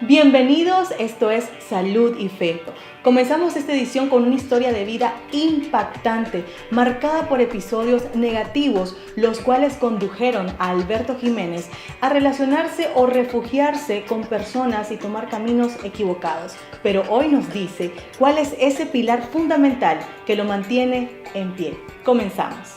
Bienvenidos, esto es Salud y Fe. Comenzamos esta edición con una historia de vida impactante, marcada por episodios negativos, los cuales condujeron a Alberto Jiménez a relacionarse o refugiarse con personas y tomar caminos equivocados. Pero hoy nos dice cuál es ese pilar fundamental que lo mantiene en pie. Comenzamos.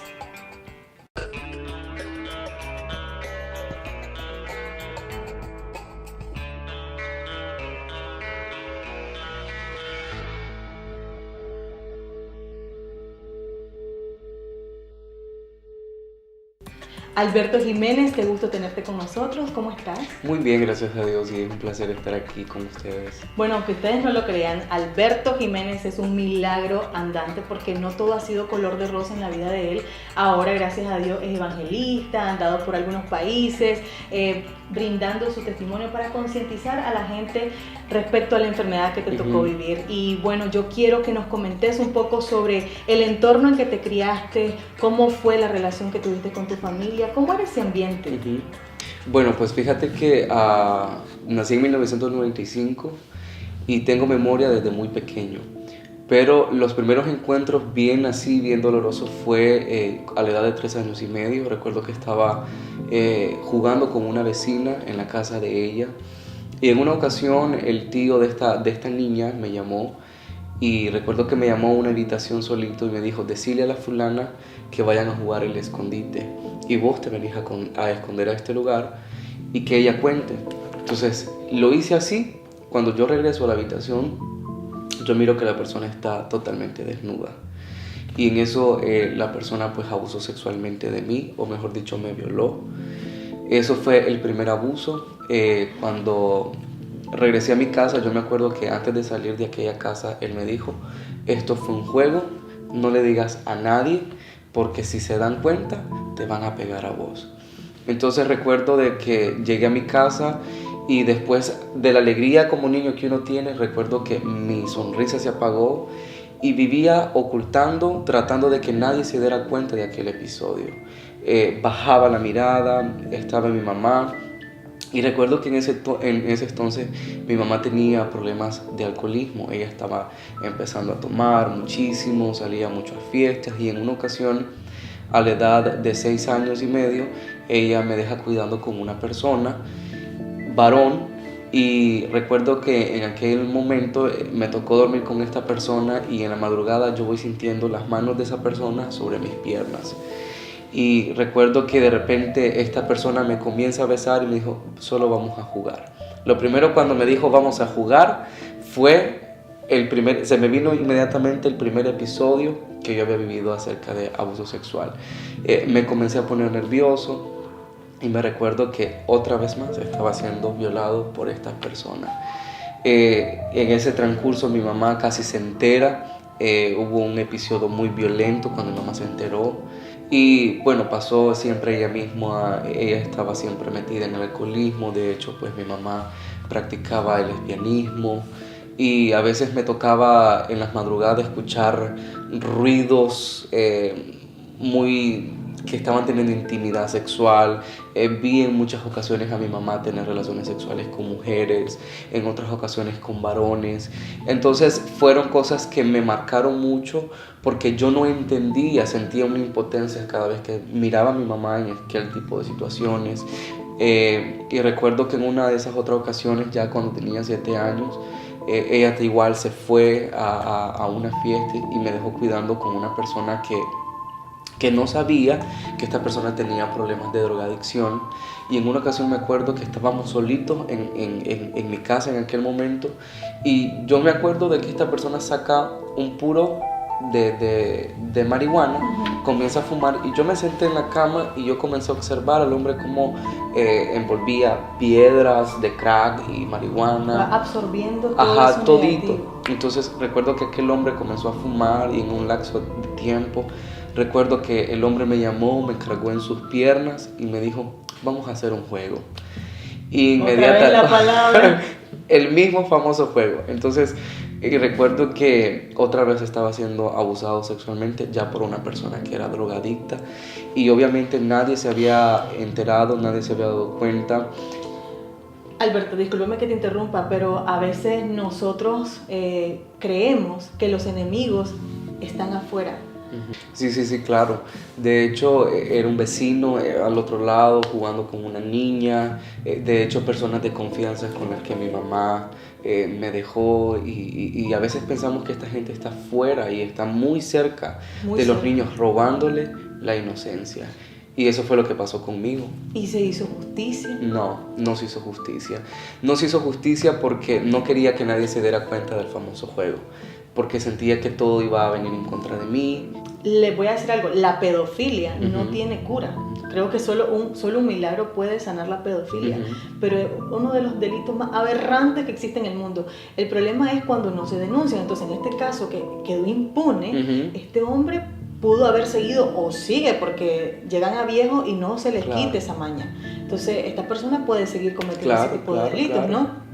Alberto Jiménez, qué gusto tenerte con nosotros. ¿Cómo estás? Muy bien, gracias a Dios, y es un placer estar aquí con ustedes. Bueno, aunque ustedes no lo crean, Alberto Jiménez es un milagro andante porque no todo ha sido color de rosa en la vida de él. Ahora, gracias a Dios, es evangelista, ha andado por algunos países, brindando su testimonio para concientizar a la gente respecto a la enfermedad que te tocó vivir. Y bueno, yo quiero que nos comentes un poco sobre el entorno en que te criaste, cómo fue la relación que tuviste con tu familia, cómo era ese ambiente. Bueno, pues fíjate que nací en 1995 y tengo memoria desde muy pequeño. Pero los primeros encuentros bien así, bien dolorosos, fue a la edad de 3 años y medio. Recuerdo que estaba jugando con una vecina en la casa de ella. Y en una ocasión el tío de esta niña me llamó. Y recuerdo que me llamó a una habitación solito y me dijo: decile a la fulana que vayan a jugar el escondite. Y vos te venís a esconder a este lugar y que ella cuente. Entonces lo hice así. Cuando yo regreso a la habitación, yo miro que la persona está totalmente desnuda. Y en eso la persona pues abusó sexualmente de mí, o mejor dicho, me violó. Eso fue el primer abuso. Cuando regresé a mi casa, yo me acuerdo que antes de salir de aquella casa, él me dijo: esto fue un juego, no le digas a nadie, porque si se dan cuenta, te van a pegar a vos. Entonces recuerdo de que llegué a mi casa y después de la alegría como niño que uno tiene, recuerdo que mi sonrisa se apagó y vivía ocultando, tratando de que nadie se diera cuenta de aquel episodio. Bajaba la mirada, estaba mi mamá. Y recuerdo que en ese entonces mi mamá tenía problemas de alcoholismo. Ella estaba empezando a tomar muchísimo, salía mucho a fiestas, y en una ocasión, a la edad de 6 años y medio, ella me deja cuidando con una persona, varón, y recuerdo que en aquel momento me tocó dormir con esta persona, y en la madrugada yo voy sintiendo las manos de esa persona sobre mis piernas. Y recuerdo que de repente esta persona me comienza a besar y me dijo: solo vamos a jugar. Lo primero cuando me dijo vamos a jugar fue se me vino inmediatamente el primer episodio que yo había vivido acerca de abuso sexual. Me comencé a poner nervioso y me recuerdo que otra vez más estaba siendo violado por esta persona. En ese transcurso mi mamá casi se entera. Hubo un episodio muy violento cuando mi mamá se enteró. Y bueno, pasó siempre ella misma. Ella estaba siempre metida en el alcoholismo. De hecho, pues mi mamá practicaba el lesbianismo. Y a veces me tocaba en las madrugadas escuchar ruidos que estaban teniendo intimidad sexual. Vi en muchas ocasiones a mi mamá tener relaciones sexuales con mujeres, en otras ocasiones con varones. Entonces fueron cosas que me marcaron mucho, porque yo no entendía, sentía una impotencia cada vez que miraba a mi mamá en aquel tipo de situaciones. Y recuerdo que en una de esas otras ocasiones, ya cuando tenía 7 años, ella igual se fue a una fiesta y me dejó cuidando con una persona que no sabía que esta persona tenía problemas de drogadicción. Y en una ocasión me acuerdo que estábamos solitos en mi casa en aquel momento, y yo me acuerdo de que esta persona saca un puro de marihuana, comienza a fumar, y yo me senté en la cama y yo comencé a observar al hombre cómo envolvía piedras de crack y marihuana. Va absorbiendo todo eso todito. negativo. Entonces recuerdo que aquel hombre comenzó a fumar, y en un lapso de tiempo recuerdo que el hombre me llamó, me cargó en sus piernas y me dijo: vamos a hacer un juego. Y inmediatamente la palabra. El mismo famoso juego. Entonces recuerdo que otra vez estaba siendo abusado sexualmente, ya por una persona que era drogadicta, y obviamente nadie se había enterado, nadie se había dado cuenta. Alberto, discúlpame que te interrumpa, pero a veces nosotros creemos que los enemigos están afuera. Sí, sí, sí, claro. De hecho, era un vecino al otro lado jugando con una niña. De hecho, personas de confianza con las que mi mamá me dejó. Y a veces pensamos que esta gente está fuera y está muy cerca de los niños, robándole la inocencia. Y eso fue lo que pasó conmigo. ¿Y se hizo justicia? No, no se hizo justicia. No se hizo justicia porque no quería que nadie se diera cuenta del famoso juego. Porque sentía que todo iba a venir en contra de mí. Les voy a decir algo, la pedofilia no tiene cura. Creo que solo un milagro puede sanar la pedofilia, pero es uno de los delitos más aberrantes que existen en el mundo. El problema es cuando no se denuncian. Entonces, en este caso que quedó impune, este hombre pudo haber seguido o sigue, porque llegan a viejo y no se les quite esa maña. Entonces, esta persona puede seguir cometiendo ese tipo de delitos, ¿no?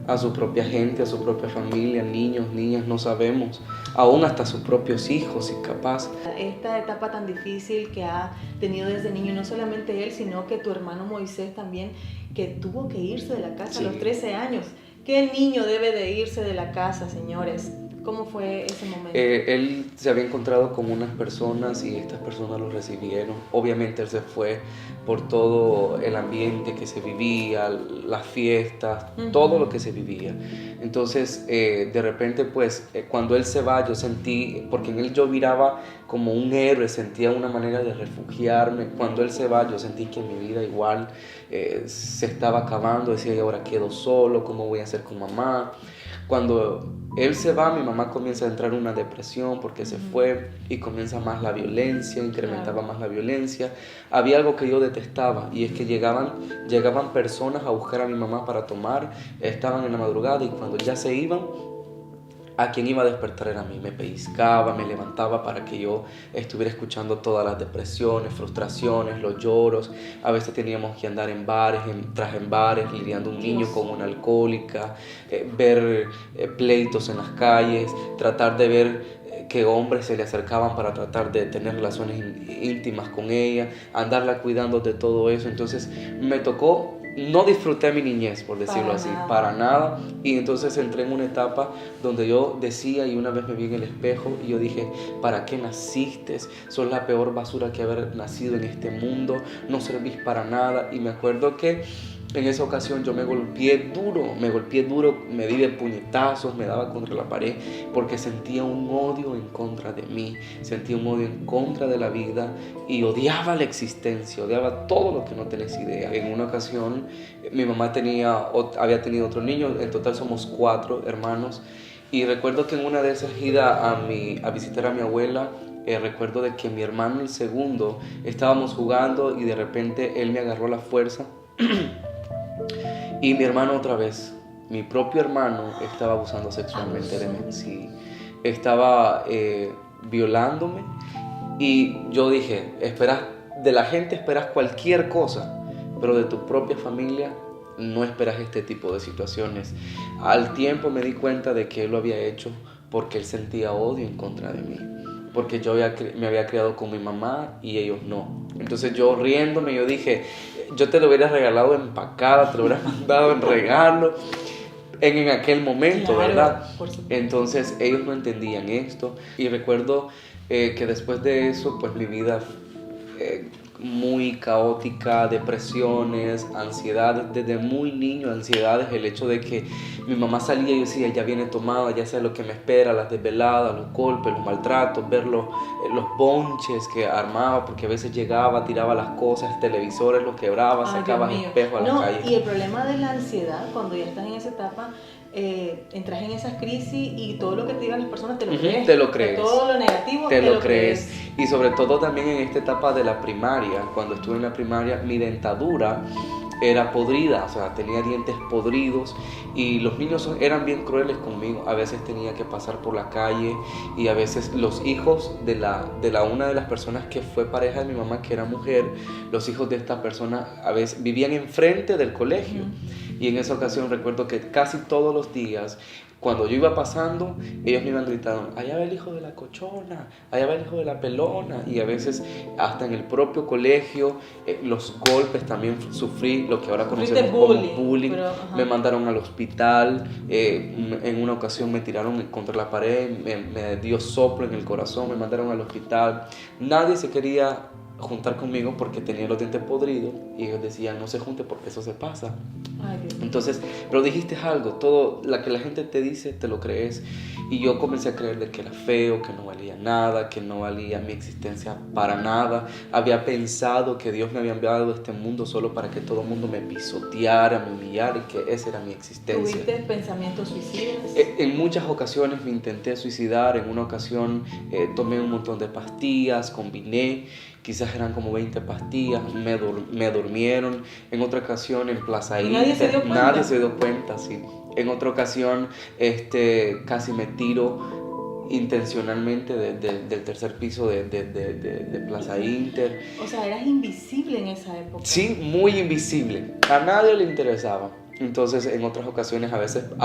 A su propia gente, a su propia familia, niños, niñas, no sabemos, aún hasta sus propios hijos, si capaz. Esta etapa tan difícil que ha tenido desde niño, no solamente él, sino que tu hermano Moisés también, que tuvo que irse de la casa a los 13 años. ¿Qué niño debe de irse de la casa, señores? ¿Cómo fue ese momento? Él se había encontrado con unas personas y estas personas lo recibieron. Obviamente él se fue por todo el ambiente que se vivía, las fiestas, todo lo que se vivía. Entonces, de repente, pues, cuando él se va, yo sentí, porque en él yo viraba como un héroe, sentía una manera de refugiarme. Cuando él se va, yo sentí que mi vida igual se estaba acabando. Decía, y ahora quedo solo, ¿cómo voy a hacer con mamá? Cuando él se va, mi mamá comienza a entrar en una depresión porque se fue y comienza más la violencia, incrementaba más la violencia. Había algo que yo detestaba y es que llegaban personas a buscar a mi mamá para tomar, estaban en la madrugada y cuando ya se iban, a quien iba a despertar era a mí. Me pellizcaba, me levantaba para que yo estuviera escuchando todas las depresiones, frustraciones, los lloros. A veces teníamos que andar en bares, lidiando un niño con una alcohólica, ver pleitos en las calles, tratar de ver que hombres se le acercaban para tratar de tener relaciones íntimas con ella, andarla cuidando de todo eso. Entonces me tocó. No disfruté mi niñez, por decirlo así, para nada. Y entonces entré en una etapa donde yo decía, y una vez me vi en el espejo, y yo dije, ¿para qué naciste? Sos la peor basura que haber nacido en este mundo, no servís para nada. Y me acuerdo que en esa ocasión yo me golpeé duro, me di de puñetazos, me daba contra la pared, porque sentía un odio en contra de mí, sentía un odio en contra de la vida y odiaba la existencia, odiaba todo lo que no tenés idea. En una ocasión mi mamá había tenido otro niño, en total somos 4 hermanos, y recuerdo que en una de esas idas a visitar a mi abuela, recuerdo de que mi hermano, el segundo, estábamos jugando y de repente él me agarró la fuerza. Y mi hermano otra vez, mi propio hermano, estaba abusando sexualmente de mí. Sí, estaba violándome. Y yo dije, de la gente esperas cualquier cosa, pero de tu propia familia no esperas este tipo de situaciones. Al tiempo me di cuenta de que él lo había hecho porque él sentía odio en contra de mí, porque yo me había criado con mi mamá y ellos no. Entonces yo riéndome, yo dije, yo te lo hubiera regalado empacada, te lo hubiera mandado en regalo en aquel momento, claro, ¿verdad? Entonces ellos no entendían esto y recuerdo que después de eso, pues mi vida muy caótica, depresiones, ansiedades, desde muy niño, ansiedades, el hecho de que mi mamá salía y yo decía, ya viene tomada, ya sé lo que me espera, las desveladas, los golpes, los maltratos, ver los bonches que armaba, porque a veces llegaba, tiraba las cosas, televisores los quebraba, sacaba espejos a la calle. Y el problema de la ansiedad, cuando ya estás en esa etapa, entras en esas crisis y todo lo que te digan las personas te lo crees. Te lo crees. Todo lo negativo te lo crees. Y sobre todo también en esta etapa de la primaria, cuando estuve en la primaria, mi dentadura era podrida, o sea, tenía dientes podridos y los niños eran bien crueles conmigo. A veces tenía que pasar por la calle y a veces los hijos de una de las personas que fue pareja de mi mamá, que era mujer, los hijos de esta persona a veces vivían enfrente del colegio. Y en esa ocasión recuerdo que casi todos los días, cuando yo iba pasando, ellos me iban gritando, allá va el hijo de la cochona, allá va el hijo de la pelona. Y a veces hasta en el propio colegio, los golpes también sufrí, lo que ahora conocemos como bullying. Pero, me mandaron al hospital, en una ocasión me tiraron contra la pared, me dio soplo en el corazón, me mandaron al hospital. Nadie se quería juntar conmigo porque tenía los dientes podridos y ellos decían, no se junte porque eso se pasa. Ay, Dios. Entonces, pero dijiste algo, todo lo que la gente te dice, te lo crees. Y yo comencé a creer de que era feo, que no valía nada, que no valía mi existencia para nada. Había pensado que Dios me había enviado a este mundo solo para que todo el mundo me pisoteara, me humillara y que esa era mi existencia. ¿Tuviste pensamientos suicidas? En muchas ocasiones me intenté suicidar. En una ocasión tomé un montón de pastillas, combiné. Quizás eran como 20 pastillas, me durmieron. En otra ocasión en Plaza Inter, nadie se dio cuenta, sí. En otra ocasión casi me tiro intencionalmente del tercer piso de Plaza Inter. O sea, eras invisible en esa época. Sí, muy invisible. A nadie le interesaba. Entonces, en otras ocasiones, a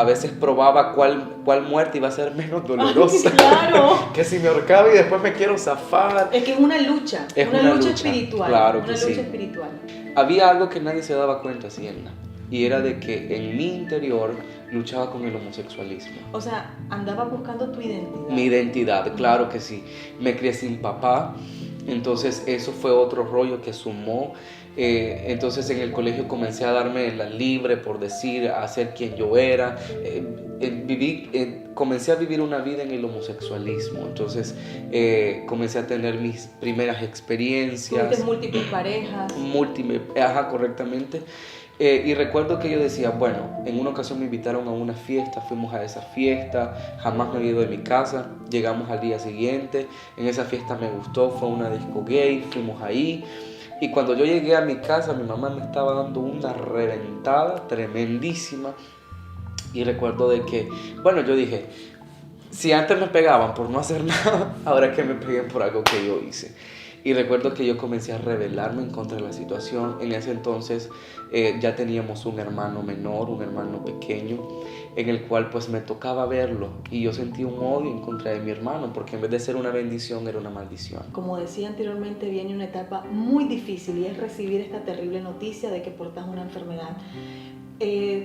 veces probaba cuál muerte iba a ser menos dolorosa. Ay, claro. Que si me ahorcaba y después me quiero zafar. Es que es una lucha. Es una lucha espiritual. Claro una que lucha sí. espiritual. Había algo que nadie se daba cuenta, Sienna, y era de que en mi interior luchaba con el homosexualismo. O sea, andaba buscando tu identidad. Mi identidad, claro que sí. Me crié sin papá, entonces eso fue otro rollo que sumó. Entonces en el colegio comencé a darme la libre, por decir, a ser quien yo era. Comencé a vivir una vida en el homosexualismo. Entonces comencé a tener mis primeras experiencias. ¿Tuviste múltiples parejas? Correctamente. Y recuerdo que yo decía, bueno, en una ocasión me invitaron a una fiesta, fuimos a esa fiesta, jamás me había ido de mi casa, llegamos al día siguiente, en esa fiesta me gustó, fue una disco gay, fuimos ahí. Y cuando yo llegué a mi casa, mi mamá me estaba dando una reventada tremendísima. Y recuerdo de que, bueno, yo dije, si antes me pegaban por no hacer nada, ahora que me peguen por algo que yo hice. Y recuerdo que yo comencé a rebelarme en contra de la situación. En ese entonces ya teníamos un hermano menor, un hermano pequeño, en el cual pues me tocaba verlo. Y yo sentí un odio en contra de mi hermano, porque en vez de ser una bendición, era una maldición. Como decía anteriormente, viene una etapa muy difícil y es recibir esta terrible noticia de que portas una enfermedad.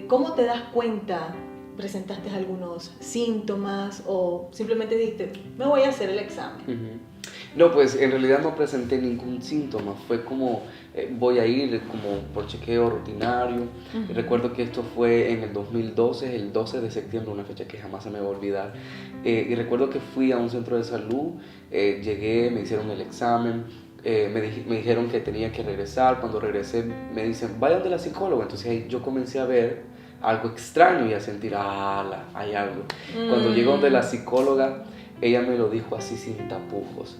¿Cómo te das cuenta? ¿Presentaste algunos síntomas o simplemente dijiste, me voy a hacer el examen? Uh-huh. No, pues en realidad no presenté ningún síntoma, fue como voy a ir como por chequeo rutinario. Uh-huh. Recuerdo que esto fue en el 2012, el 12 de septiembre, una fecha que jamás se me va a olvidar. Y recuerdo que fui a un centro de salud, llegué, me hicieron el examen, me dijeron que tenía que regresar. Cuando regresé me dicen, vaya donde la psicóloga. Entonces ahí yo comencé a ver algo extraño y a sentir, hay algo. Cuando llego donde la psicóloga, ella me lo dijo así sin tapujos.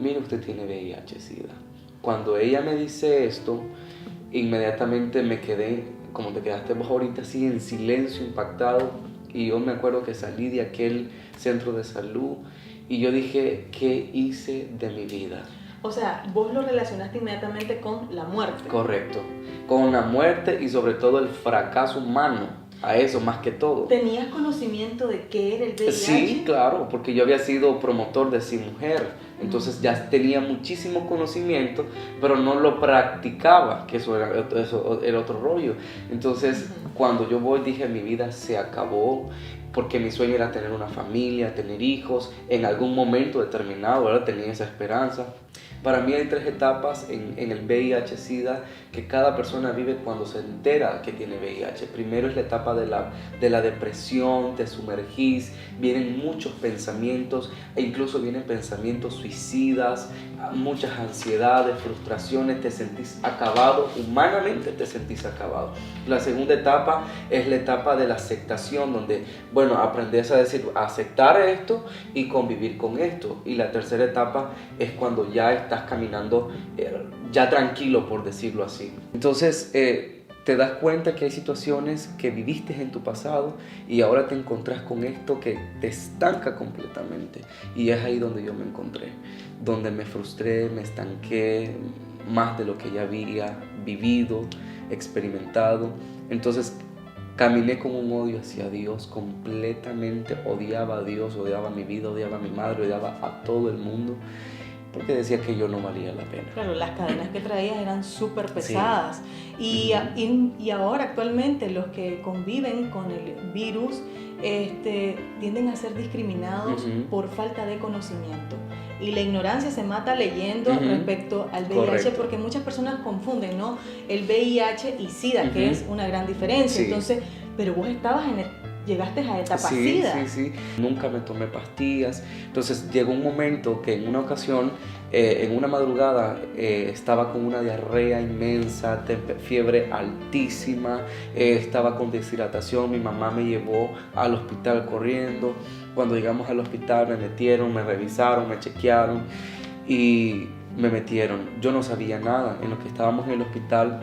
Mire, usted tiene VIH-Sida. Cuando ella me dice esto, inmediatamente me quedé, como te quedaste vos ahorita, así en silencio, impactado. Y yo me acuerdo que salí de aquel centro de salud y yo dije, ¿qué hice de mi vida? O sea, vos lo relacionaste inmediatamente con la muerte. Correcto, con la muerte y sobre todo el fracaso humano. A eso más que todo. ¿Tenías conocimiento de qué era el VIH? Sí, claro, porque yo había sido promotor de Sin Mujer, entonces ya tenía muchísimo conocimiento, pero no lo practicaba, que eso era otro rollo. Entonces, cuando yo voy, dije, mi vida se acabó, porque mi sueño era tener una familia, tener hijos, en algún momento determinado, ¿verdad? Tenía esa esperanza. Para mí hay 3 etapas en el VIH-Sida que cada persona vive cuando se entera que tiene VIH. Primero es la etapa de la depresión, te sumergís, vienen muchos pensamientos e incluso vienen pensamientos suicidas, muchas ansiedades, frustraciones, te sentís acabado, humanamente te sentís acabado. La segunda etapa es la etapa de la aceptación, donde, bueno, aprendes a decir, aceptar esto y convivir con esto. Y la tercera etapa es cuando ya estás caminando ya tranquilo, por decirlo así. Entonces te das cuenta que hay situaciones que viviste en tu pasado y ahora te encontrás con esto que te estanca completamente. Y es ahí donde yo me encontré, donde me frustré, me estanqué, más de lo que ya había vivido, experimentado. Entonces caminé con un odio hacia Dios, completamente odiaba a Dios, odiaba mi vida, odiaba a mi madre, odiaba a todo el mundo, porque decía que yo no valía la pena. Claro, las cadenas que traías eran súper pesadas. Sí. Y ahora actualmente los que conviven con el virus tienden a ser discriminados por falta de conocimiento. Y la ignorancia se mata leyendo respecto al VIH. Correcto. Porque muchas personas confunden, ¿no?, el VIH y SIDA, que es una gran diferencia. Sí. Entonces, pero vos llegaste a etapa SIDA. Sí. Nunca me tomé pastillas. Entonces llegó un momento que en una ocasión, en una madrugada, estaba con una diarrea inmensa, fiebre altísima, estaba con deshidratación. Mi mamá me llevó al hospital corriendo. Cuando llegamos al hospital me metieron, me revisaron, me chequearon y me metieron. Yo no sabía nada. En lo que estábamos en el hospital,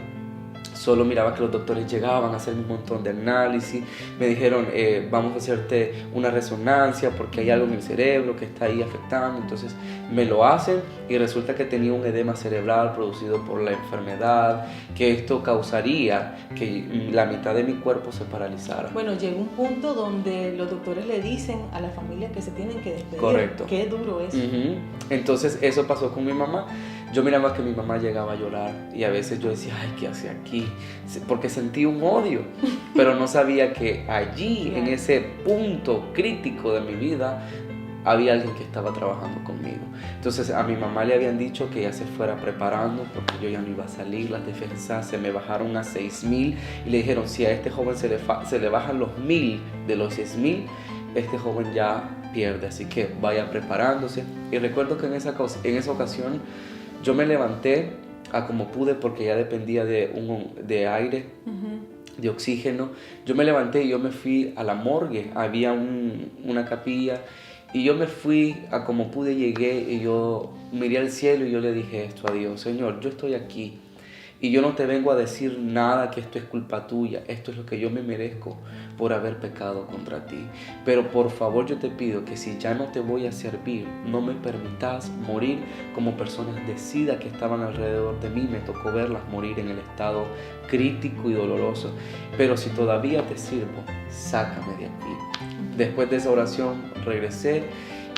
solo miraba que los doctores llegaban a hacer un montón de análisis. Me dijeron, vamos a hacerte una resonancia porque hay algo en el cerebro que está ahí afectando. Entonces me lo hacen y resulta que tenía un edema cerebral producido por la enfermedad, que esto causaría que la mitad de mi cuerpo se paralizara. Bueno, llegó un punto donde los doctores le dicen a la familia que se tienen que despedir. Correcto. Qué duro eso. Entonces eso pasó con mi mamá. Yo miraba que mi mamá llegaba a llorar y a veces yo decía, ay, ¿qué hace aquí? Porque sentí un odio, pero no sabía que allí, en ese punto crítico de mi vida, había alguien que estaba trabajando conmigo. Entonces a mi mamá le habían dicho que ella se fuera preparando porque yo ya no iba a salir, las defensas se me bajaron a 6,000 y le dijeron, si a este joven se le bajan los 1,000 de los 10,000, este joven ya pierde, así que vaya preparándose. Y recuerdo que en esa ocasión yo me levanté a como pude porque ya dependía de aire, de oxígeno. Yo me levanté y yo me fui a la morgue, había una capilla y yo me fui a como pude, llegué y yo miré al cielo y yo le dije esto a Dios: Señor, yo estoy aquí y yo no te vengo a decir nada que esto es culpa tuya, esto es lo que yo me merezco por haber pecado contra ti. Pero por favor yo te pido que si ya no te voy a servir, no me permitas morir como personas de SIDA que estaban alrededor de mí. Me tocó verlas morir en el estado crítico y doloroso. Pero si todavía te sirvo, sácame de aquí. Después de esa oración regresé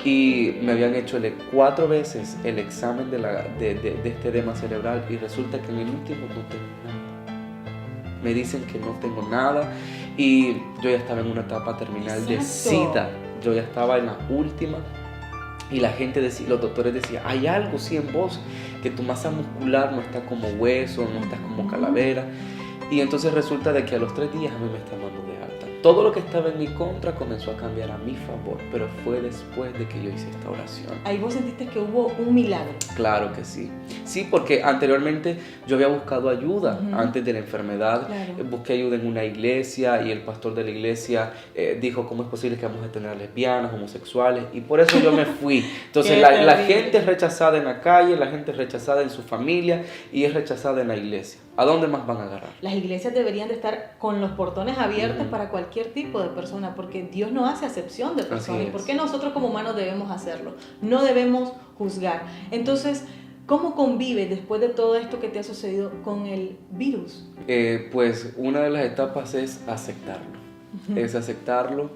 y me habían hecho 4 veces el examen de este edema cerebral y resulta que en el último no tengo nada. Me dicen que no tengo nada y yo ya estaba en una etapa terminal de SIDA. Yo ya estaba en la última y la gente decía, los doctores decían, hay algo sí en vos, que tu masa muscular no está como hueso, no está como calavera. Y entonces resulta de que a los 3 días a mí me están dando de alta. Todo lo que estaba en mi contra comenzó a cambiar a mi favor, pero fue después de que yo hice esta oración. Ahí vos sentiste que hubo un milagro. Claro que sí. Sí, porque anteriormente yo había buscado ayuda antes de la enfermedad. Claro. Busqué ayuda en una iglesia y el pastor de la iglesia dijo, ¿cómo es posible que vamos a tener lesbianas, homosexuales? Y por eso yo me fui. Entonces la gente es rechazada en la calle, la gente es rechazada en su familia y es rechazada en la iglesia. ¿A dónde más van a agarrar? Las iglesias deberían de estar con los portones abiertos para cualquier tipo de persona, porque Dios no hace acepción de personas. ¿Y por qué nosotros como humanos debemos hacerlo? No debemos juzgar. Entonces, ¿cómo convives después de todo esto que te ha sucedido con el virus? Pues una de las etapas es aceptarlo. Es aceptarlo.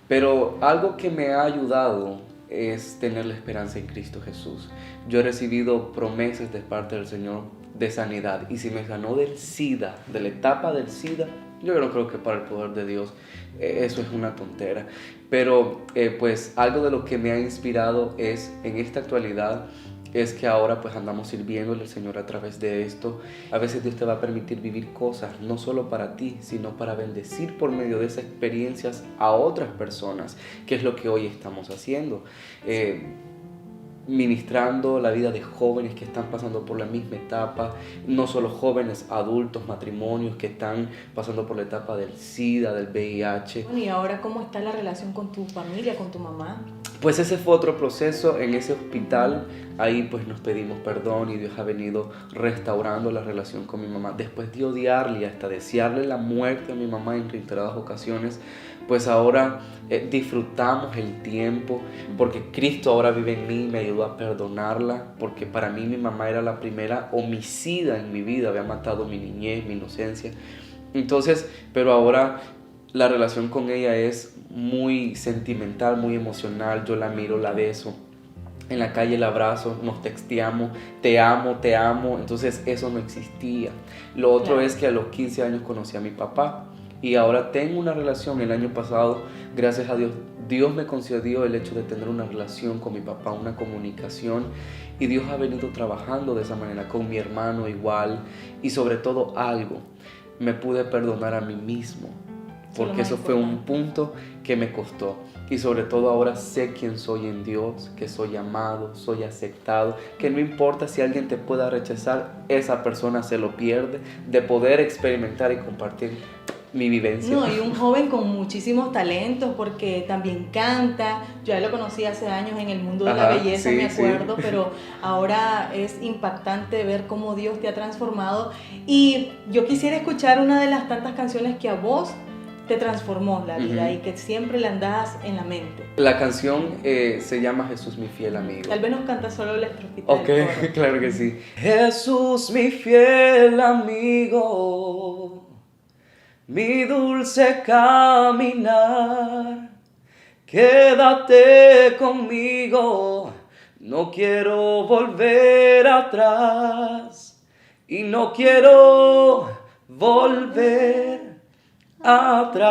Pero algo que me ha ayudado es tener la esperanza en Cristo Jesús. Yo he recibido promesas de parte del Señor de sanidad, y si me sanó del SIDA, de la etapa del SIDA, yo no creo que para el poder de Dios eso es una tontera. Pero pues algo de lo que me ha inspirado es en esta actualidad es que ahora pues andamos sirviéndole al Señor a través de esto. A veces Dios te va a permitir vivir cosas no solo para ti, sino para bendecir por medio de esas experiencias a otras personas, que es lo que hoy estamos haciendo. Ministrando la vida de jóvenes que están pasando por la misma etapa, no solo jóvenes, adultos, matrimonios que están pasando por la etapa del SIDA, del VIH. Bueno, ¿y ahora cómo está la relación con tu familia, con tu mamá? Pues ese fue otro proceso en ese hospital. Ahí pues nos pedimos perdón y Dios ha venido restaurando la relación con mi mamá. Después de odiarle y hasta desearle la muerte a mi mamá en reiteradas ocasiones, pues ahora disfrutamos el tiempo porque Cristo ahora vive en mí y me ayudó a perdonarla, porque para mí mi mamá era la primera homicida en mi vida, había matado mi niñez, mi inocencia. Entonces, pero ahora la relación con ella es muy sentimental, muy emocional. Yo la miro, la beso, en la calle la abrazo, nos texteamos, te amo, te amo. Entonces eso no existía. Lo otro es que a los 15 años conocí a mi papá y ahora tengo una relación. El año pasado, gracias a Dios, Dios me concedió el hecho de tener una relación con mi papá, una comunicación, y Dios ha venido trabajando de esa manera, con mi hermano igual, y sobre todo algo, me pude perdonar a mí mismo. Porque eso fue un punto que me costó. Y sobre todo ahora sé quién soy en Dios, que soy amado, soy aceptado, que no importa si alguien te pueda rechazar, esa persona se lo pierde, de poder experimentar y compartir mi vivencia. No, y un joven con muchísimos talentos, porque también canta. Yo ya lo conocí hace años en el mundo de la belleza, sí, me acuerdo, sí. Pero ahora es impactante ver cómo Dios te ha transformado. Y yo quisiera escuchar una de las tantas canciones que a vos te transformó la vida y que siempre la andás en la mente. La canción se llama Jesús mi fiel amigo. Tal vez nos canta solo la estrofita. Ok, claro que sí. Jesús mi fiel amigo, mi dulce caminar, quédate conmigo, no quiero volver atrás y no quiero volver atrás.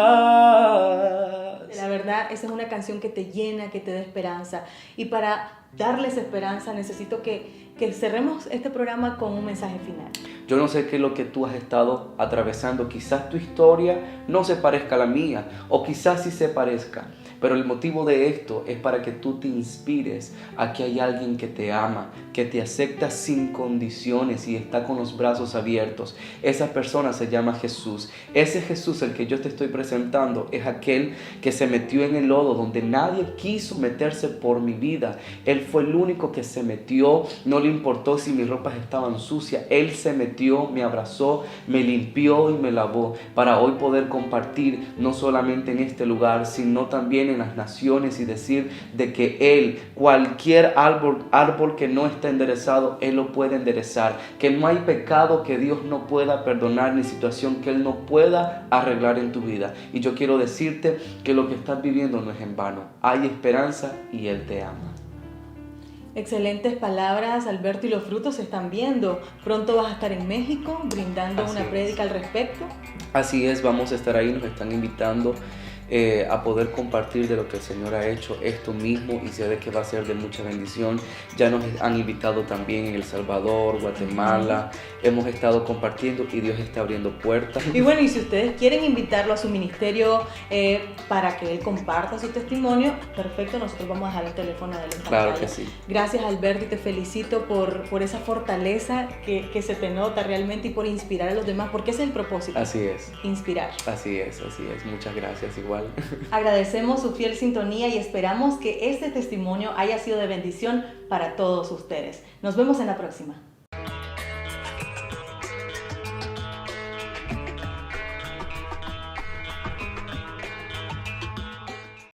La verdad, esa es una canción que te llena, que te da esperanza. Y para darles esperanza necesito que cerremos este programa con un mensaje final. Yo no sé qué es lo que tú has estado atravesando. Quizás tu historia no se parezca a la mía, o quizás sí se parezca. Pero el motivo de esto es para que tú te inspires a que hay alguien que te ama, que te acepta sin condiciones y está con los brazos abiertos. Esa persona se llama Jesús. Ese Jesús, el que yo te estoy presentando, es aquel que se metió en el lodo donde nadie quiso meterse por mi vida. Él fue el único que se metió, no le importó si mis ropas estaban sucias. Él se metió, me abrazó, me limpió y me lavó para hoy poder compartir no solamente en este lugar, sino también en las naciones y decir de que Él, cualquier árbol que no está enderezado, Él lo puede enderezar, que no hay pecado que Dios no pueda perdonar ni situación que Él no pueda arreglar en tu vida. Y yo quiero decirte que lo que estás viviendo no es en vano, hay esperanza y Él te ama. Excelentes palabras, Alberto, y los frutos se están viendo. Pronto vas a estar en México brindando una prédica al respecto. Así es, vamos a estar ahí, nos están invitando a poder compartir de lo que el Señor ha hecho, esto mismo, y sé de que va a ser de mucha bendición. Ya nos han invitado también en El Salvador, Guatemala, hemos estado compartiendo y Dios está abriendo puertas. Y bueno, y si ustedes quieren invitarlo a su ministerio para que él comparta su testimonio, perfecto, nosotros vamos a dejar el teléfono de él en pantalla. Claro que sí. Gracias, Alberto, y te felicito por esa fortaleza que se te nota realmente y por inspirar a los demás, porque ese es el propósito. Así es. Inspirar. Así es. Muchas gracias, igual. Agradecemos su fiel sintonía y esperamos que este testimonio haya sido de bendición para todos ustedes. Nos vemos en la próxima.